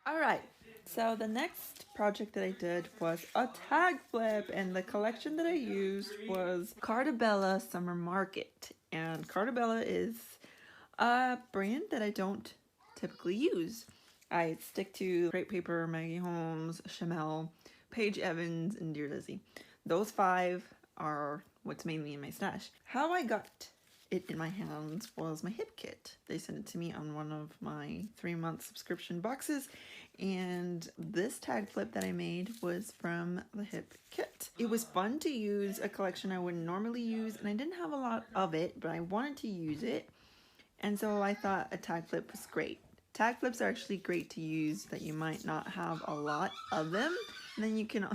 Alright, so the next project that I did was a tag flip, and the collection that I used was Carta Summer Market. And Carta is a brand that I don't typically use. I stick to Great Paper, Maggie Holmes, Chamel, Paige Evans, and Dear Lizzie. Those 5 are what's mainly in my stash. How I got it in my hands was my hip kit. They sent it to me on one of my 3-month subscription boxes, and this tag flip that I made was from the hip kit. It was fun to use, a collection I wouldn't normally use, and I didn't have a lot of it, but I wanted to use it, and so I thought a tag flip was great. Tag flips are actually great to use that you might not have a lot of them, and then you can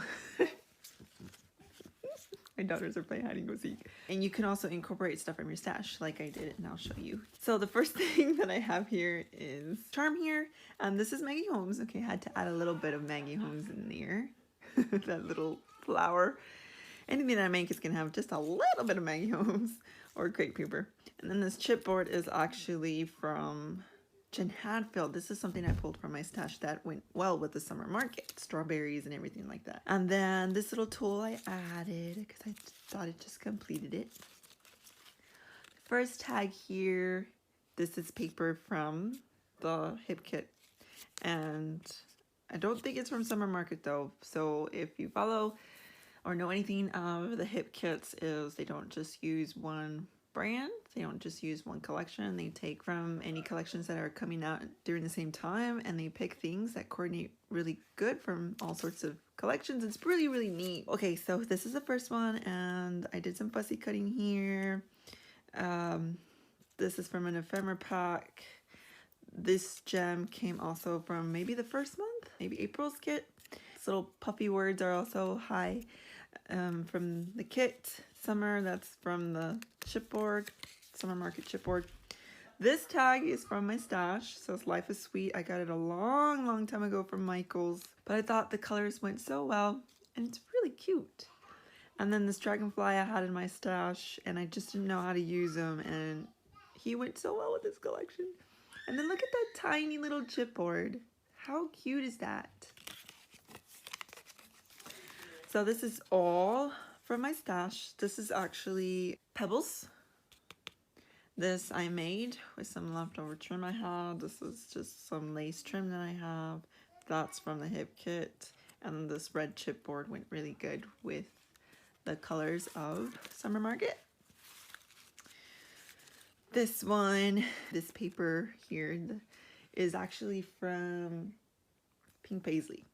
my daughters are playing hide and go seek. And you can also incorporate stuff from your stash like I did, and I'll show you. So the first thing that I have here is charm here. This is Maggie Holmes. Okay, I had to add a little bit of Maggie Holmes in there. That little flower. Anything that I make is gonna have just a little bit of Maggie Holmes or Great Paper. And then this chipboard is actually from Jen Hadfield. This is something I pulled from my stash that went well with the summer market, strawberries and everything like that. And then this little tool I added because I thought it just completed it. First tag here, this is paper from the hip kit, and I don't think it's from summer market though. So if you follow or know anything of the hip kits, is they don't just use one brand, they don't just use one collection, they take from any collections that are coming out during the same time, and they pick things that coordinate really good from all sorts of collections. It's really neat. Okay, so this is the first one, and I did some fussy cutting here. This is from an ephemera pack. This gem came also from maybe the first month, maybe April's kit. These little puffy words are also high from the kit. Summer, that's from the chipboard, summer market chipboard. This tag is from my stash, so it's Life is Sweet. I got it a long time ago from Michael's, but I thought the colors went so well, and it's really cute. And then this dragonfly I had in my stash, and I just didn't know how to use him, and he went so well with this collection. And then look at that tiny little chipboard. How cute is that? So this is all from my stash. This is actually pebbles. This I made with some leftover trim I had. This is just some lace trim that I have. That's from the hip kit. And this red chipboard went really good with the colors of Summer Market. This one, this paper here is actually from Pink Paisley.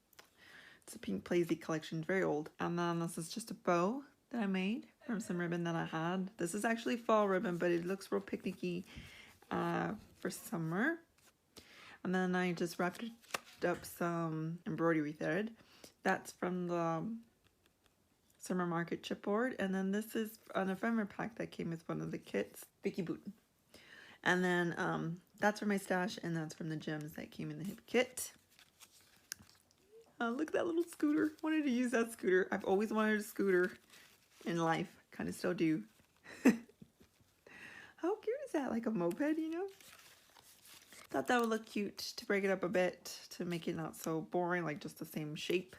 It's a Pink Paisley collection, very old. And then this is just a bow that I made from some ribbon that I had. This is actually fall ribbon, but it looks real picnicky for summer. And then I just wrapped up some embroidery thread. That's from the Summer Market chipboard. And then this is an ephemera pack that came with one of the kits, Vicky Booten. And then that's from my stash, and that's from the gems that came in the hip kit. Look at that little scooter. Wanted to use that scooter. I've always wanted a scooter in life. Kind of still do. How cute is that? Like a moped, you know? Thought that would look cute to break it up a bit, to make it not so boring, like just the same shape.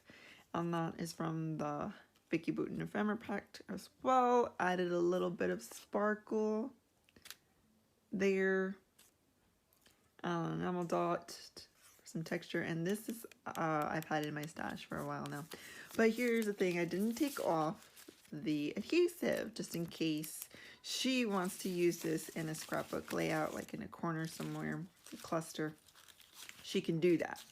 And that is from the Vicky Booten ephemera pack as well. Added a little bit of sparkle there. Enamel dot for some texture, and this is I've had it in my stash for a while now. But here's the thing, I didn't take off the adhesive just in case she wants to use this in a scrapbook layout, like in a corner somewhere, a cluster. She can do that.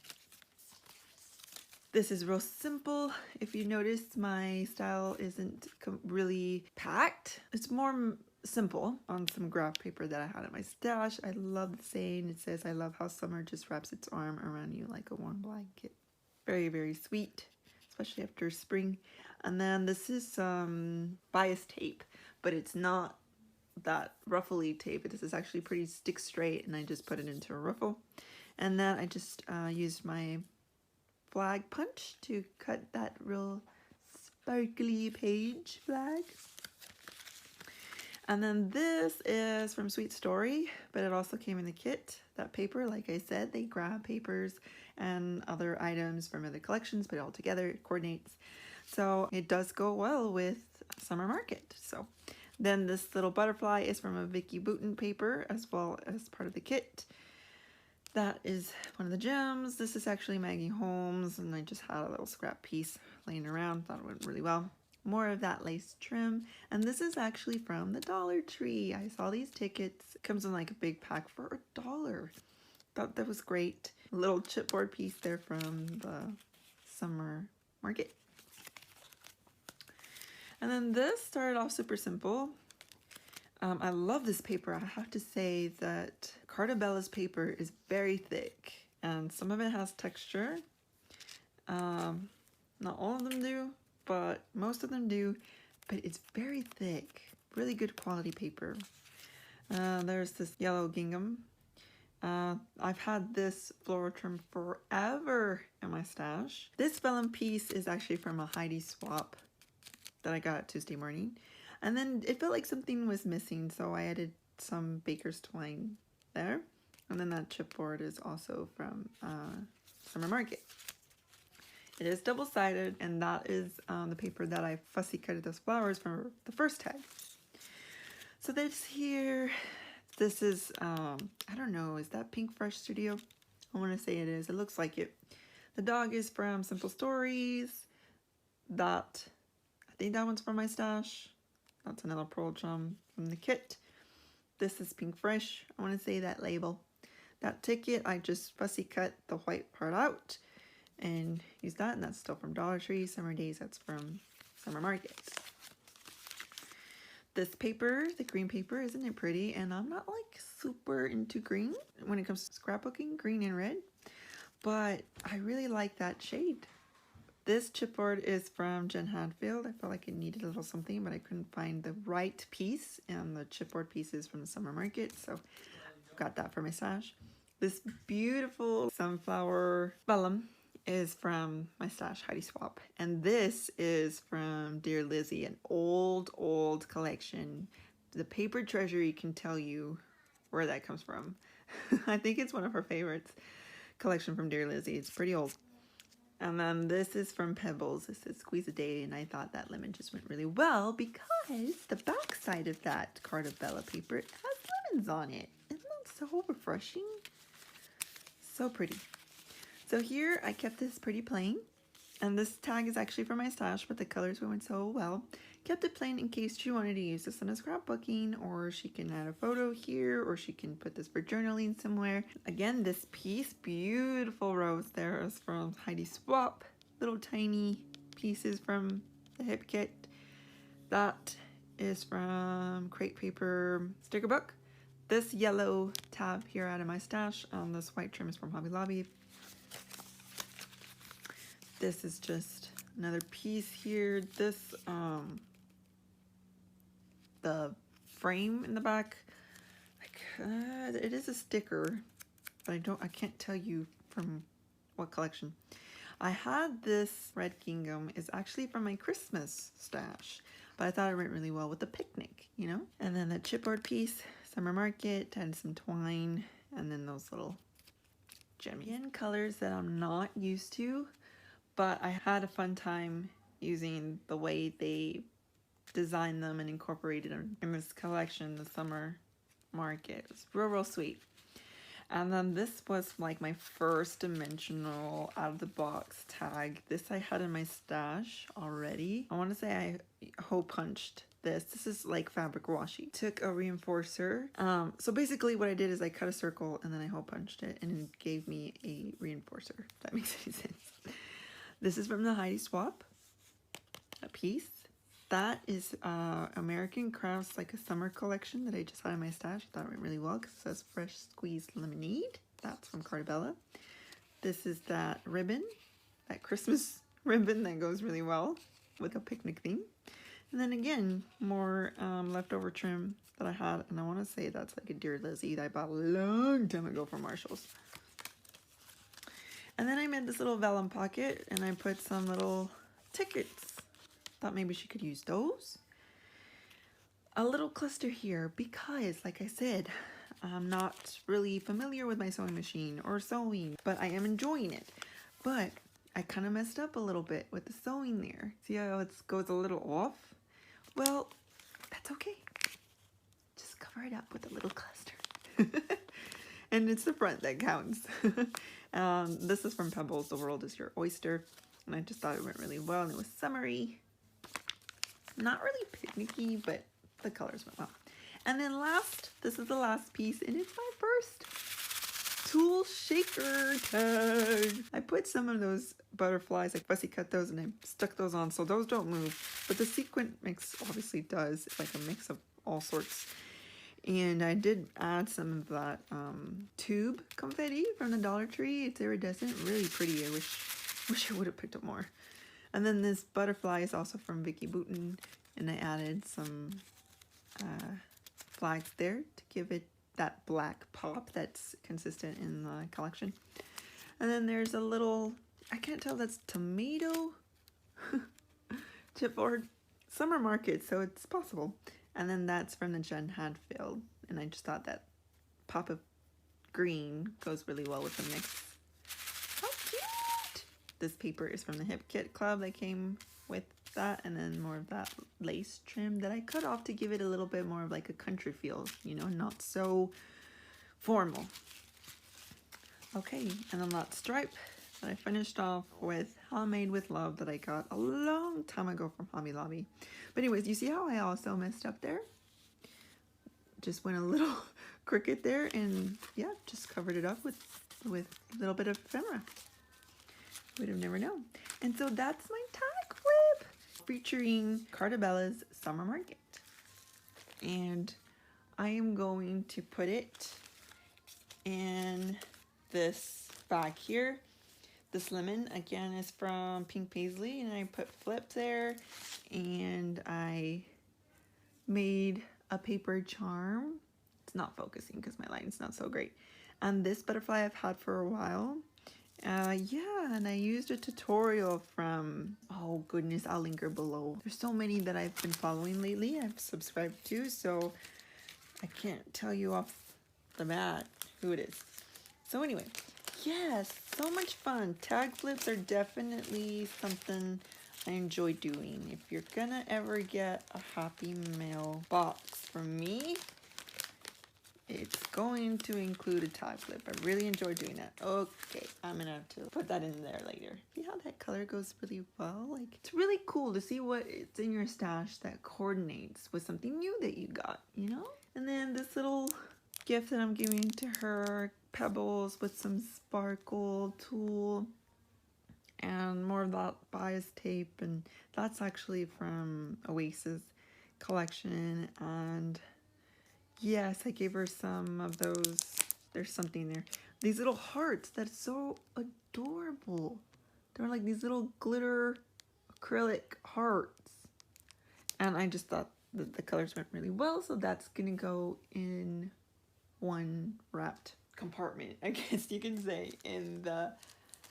This is real simple. If you notice, my style isn't really packed. It's more simple on some graph paper that I had in my stash. I love the saying. It says, "I love how summer just wraps its arm around you like a warm blanket." Very sweet, especially after spring. And then this is some bias tape, but it's not that ruffly tape. This is actually pretty stick straight, and I just put it into a ruffle. And then I just used my flag punch to cut that real sparkly page flag. And then this is from Sweet Story, but it also came in the kit. That paper, like I said, they grab papers and other items from other collections, but all together it coordinates. So it does go well with Summer Market. So then this little butterfly is from a Vicky Bouton paper as well as part of the kit. That is one of the gems. This is actually Maggie Holmes, and I just had a little scrap piece laying around. Thought it went really well. More of that lace trim, and this is actually from the Dollar Tree. I saw these tickets. It comes in like a big pack for $1. Thought that was great. A little chipboard piece there from the Summer Market. And then this started off super simple. I love this paper. I have to say that Carta paper is very thick, and some of it has texture. Not all of them do, but most of them do, but it's very thick. Really good quality paper. There's this yellow gingham. I've had this floral trim forever in my stash. This vellum piece is actually from a Heidi swap that I got Tuesday morning. And then it felt like something was missing, so I added some baker's twine there. And then that chipboard is also from Summer Market. It is double-sided, and that is the paper that I fussy cutted those flowers from the first tag. So this here, this is, I don't know, is that Pink Fresh Studio? I want to say it is. It looks like it. The dog is from Simple Stories. I think that one's from my stash. That's another pearl gem from the kit. This is Pink Fresh. I want to say that label. That ticket, I just fussy cut the white part out and use that, and that's still from Dollar Tree. Summer Days, that's from Summer Market. This paper, the green paper, isn't it pretty? And I'm not like super into green when it comes to scrapbooking, green and red, but I really like that shade. This chipboard is from Jen Hadfield. I felt like it needed a little something, but I couldn't find the right piece, and the chipboard piece is from the Summer Market, so got that for my stash. This beautiful sunflower vellum is from my stash, Heidi Swap. And this is from Dear Lizzie, an old collection. The paper treasury can tell you where that comes from. I think it's one of her favorites. Collection from Dear Lizzie. It's pretty old. And then this is from Pebbles. This is Squeeze a Day, and I thought that lemon just went really well because the back side of that Carta paper has lemons on it. Isn't that so refreshing? So pretty. So here I kept this pretty plain, and this tag is actually from my stash, but the colors went so well. Kept it plain in case she wanted to use this in a scrapbooking, or she can add a photo here, or she can put this for journaling somewhere. Again, this piece, beautiful rose there, is from Heidi Swap. Little tiny pieces from the hip kit. That is from Crate Paper Sticker Book. This yellow tab here out of my stash, this white trim is from Hobby Lobby. This is just another piece here. This, the frame in the back, it is a sticker, but I can't tell you from what collection. I had this red gingham is actually from my Christmas stash, but I thought it went really well with the picnic, you know? And then the chipboard piece, Summer Market, and some twine, and then those little gems. Again, colors that I'm not used to, but I had a fun time using the way they designed them and incorporated them in this collection, the Summer Market. It's real sweet. And then this was like my first dimensional out of the box tag. This I had in my stash already. I want to say I hole punched this. This is like fabric washi. Took a reinforcer. So basically what I did is I cut a circle and then I hole punched it, and it gave me a reinforcer, if that makes any sense. This is from the Heidi Swap, a piece. That is American Crafts, like a summer collection that I just had in my stash. I thought it went really well because it says fresh squeezed lemonade. That's from Carta. This is that ribbon, that Christmas ribbon that goes really well with a picnic theme. And then again, more leftover trim that I had, and I want to say that's like a Dear Lizzie that I bought a long time ago from Marshall's. And then I made this little vellum pocket, and I put some little tickets. Thought maybe she could use those. a little cluster here because, like I said, I'm not really familiar with my sewing machine or sewing, but I am enjoying it. But I kind of messed up a little bit with the sewing there. See how it goes a little off? Well, that's okay. Just cover it up with a little cluster. And it's the front that counts. This is from Pebbles, The World is Your Oyster. And I just thought it went really well, and it was summery. Not really picnicky, but the colors went well. And then last, this is the last piece, and it's my first tool shaker tag. I put some of those butterflies, I fussy cut those, and I stuck those on so those don't move. But the sequin mix obviously does. It's like a mix of all sorts. And I did add some of that tube confetti from the Dollar Tree. It's iridescent, really pretty. I wish I would have picked up more. And then this butterfly is also from Vicky Bouton, and I added some flags there to give it that black pop that's consistent in the collection. And then there's a little, I can't tell if that's tomato chipboard summer market, so it's possible. And then that's from the Jen Hadfield, and I just thought that pop of green goes really well with the mix. How cute! This paper is from the Hip Kit Club that came with that, and then more of that lace trim that I cut off to give it a little bit more of like a country feel, you know, not so formal. Okay, and then that stripe that I finished off with Handmade with Love that I got a long time ago from Hobby Lobby. But anyways, you see how I also messed up there? Just went a little crooked there, and yeah, just covered it up with a little bit of ephemera. Would have never known. And so that's my tag flip featuring Carta Bella's Summer Market. And I am going to put it in this bag here. This lemon, again, is from Pink Paisley, and I put flip there, and I made a paper charm. It's not focusing because my lighting's not so great. And this butterfly I've had for a while. Yeah, and I used a tutorial from, oh goodness, I'll link her below. There's so many that I've been following lately, I've subscribed to, so I can't tell you off the bat who it is. So anyway, yes, so much fun. Tag flips are definitely something I enjoy doing. If you're gonna ever get a Happy Mail box from me, it's going to include a tag flip. I really enjoy doing that. Okay, I'm gonna have to put that in there later. See how that color goes really well? Like, it's really cool to see what it's in your stash that coordinates with something new that you got, you know? And then this little gift that I'm giving to her, pebbles with some sparkle tulle and more of that bias tape, and that's actually from Oasis collection. And yes, I gave her some of those. There's something there. These little hearts, that's so adorable. They're like these little glitter acrylic hearts. And I just thought that the colors went really well, so that's gonna go in one wrapped compartment, I guess you can say, in the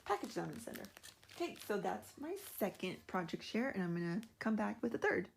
package diamond center. Okay, so that's my second project share, and I'm gonna come back with a third.